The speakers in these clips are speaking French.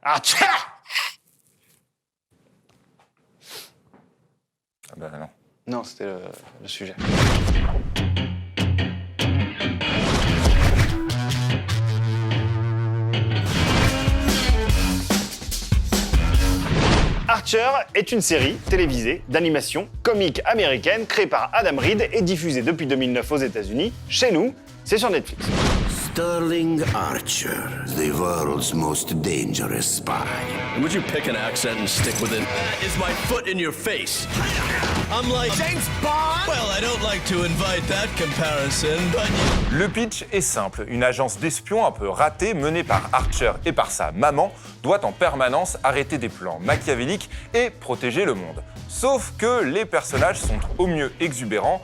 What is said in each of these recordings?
Archer! Ah bah non. Non, c'était le sujet. Archer est une série télévisée d'animation comique américaine créée par Adam Reed et diffusée depuis 2009 aux États-Unis. Chez nous, c'est sur Netflix. Sterling Archer, the world's most dangerous spy. Would you pick an accent and stick with it? That is my foot in your face. I'm like James Bond. Well, I don't like to invite that comparison, but Le pitch est simple. Une agence d'espions un peu ratée, menée par Archer et par sa maman, doit en permanence arrêter des plans machiavéliques et protéger le monde. Sauf que les personnages sont au mieux exubérants,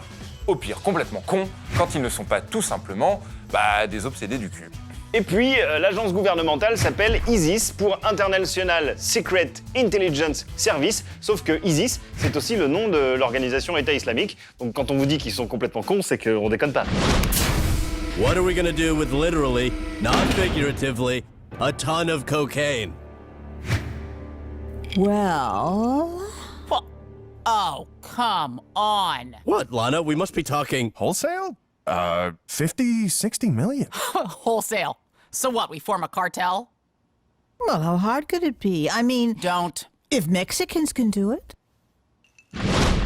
au pire complètement cons, quand ils ne sont pas tout simplement des obsédés du cul. Et puis, l'agence gouvernementale s'appelle ISIS pour International Secret Intelligence Service, sauf que ISIS, c'est aussi le nom de l'organisation État islamique. Donc quand on vous dit qu'ils sont complètement cons, c'est qu'on déconne pas. what are we gonna do with literally, not figuratively, a ton of cocaine? Well, Oh, come on. What, Lana? We must be talking Wholesale? 50, 60 million. Wholesale. So what, we form a cartel? well, how hard could it be? I mean, Don't. if Mexicans can do it.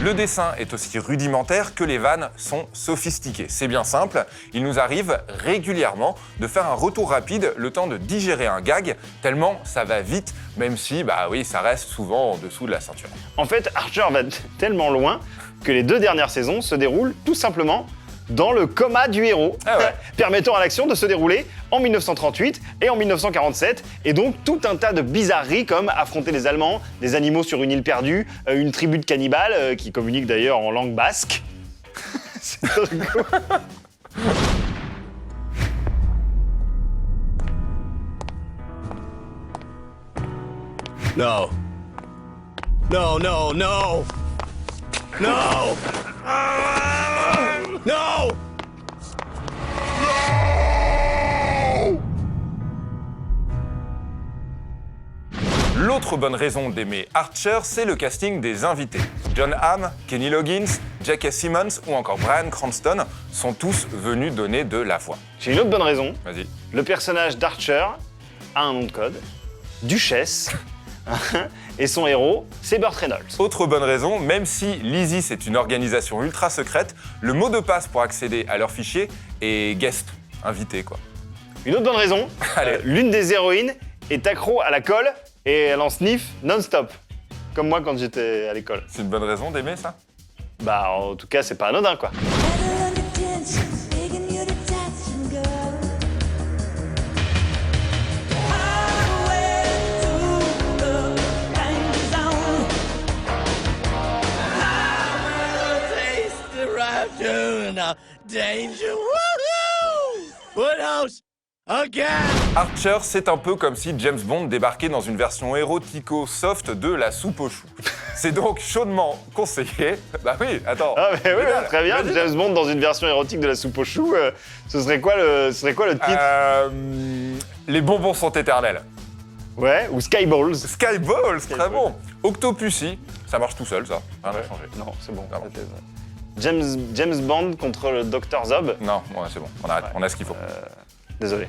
Le dessin est aussi rudimentaire que les vannes sont sophistiquées. C'est bien simple, il nous arrive régulièrement de faire un retour rapide, le temps de digérer un gag, tellement ça va vite, même si, ça reste souvent en dessous de la ceinture. En fait, Archer va tellement loin que les 2 dernières saisons se déroulent tout simplement dans le coma du héros, Ah ouais. permettant à l'action de se dérouler en 1938 et en 1947, et donc tout un tas de bizarreries comme affronter les Allemands, des animaux sur une île perdue, une tribu de cannibales qui communique d'ailleurs en langue basque. C'est trop cool. No. No, no, no! No! No! L'autre bonne raison d'aimer Archer, c'est le casting des invités. John Hamm, Kenny Loggins, J.K. Simmons ou encore Bryan Cranston sont tous venus donner de la voix. J'ai une autre bonne raison. Vas-y. Le personnage d'Archer a un nom de code, Duchesse, et son héros, c'est Burt Reynolds. Autre bonne raison, même si l'ISIS est une organisation ultra secrète, le mot de passe pour accéder à leurs fichiers est guest, invité quoi. Une autre bonne raison, Allez. l'une des héroïnes est accro à la colle et elle en sniffe non-stop. Comme moi quand j'étais à l'école. C'est une bonne raison d'aimer ça? En tout cas, c'est pas anodin quoi. Danger! Woohoo! Woodhouse! Again! Archer, c'est un peu comme si James Bond débarquait dans une version érotico-soft de la soupe aux choux. C'est donc chaudement conseillé. Bah oui, attends. Ah mais oui, Regarde, très bien. vas-y. James Bond dans une version érotique de la soupe aux choux, ce serait quoi le titre Les bonbons sont éternels. Ouais, ou Skyballs. Skyballs, très bon. Octopussy, ça marche tout seul ça. Rien n'a changé. Non, c'est bon. Ah bon. c'était- James Bond contre le Dr Zob. Non, ouais, c'est bon, on arrête, on a ce qu'il faut. Désolé.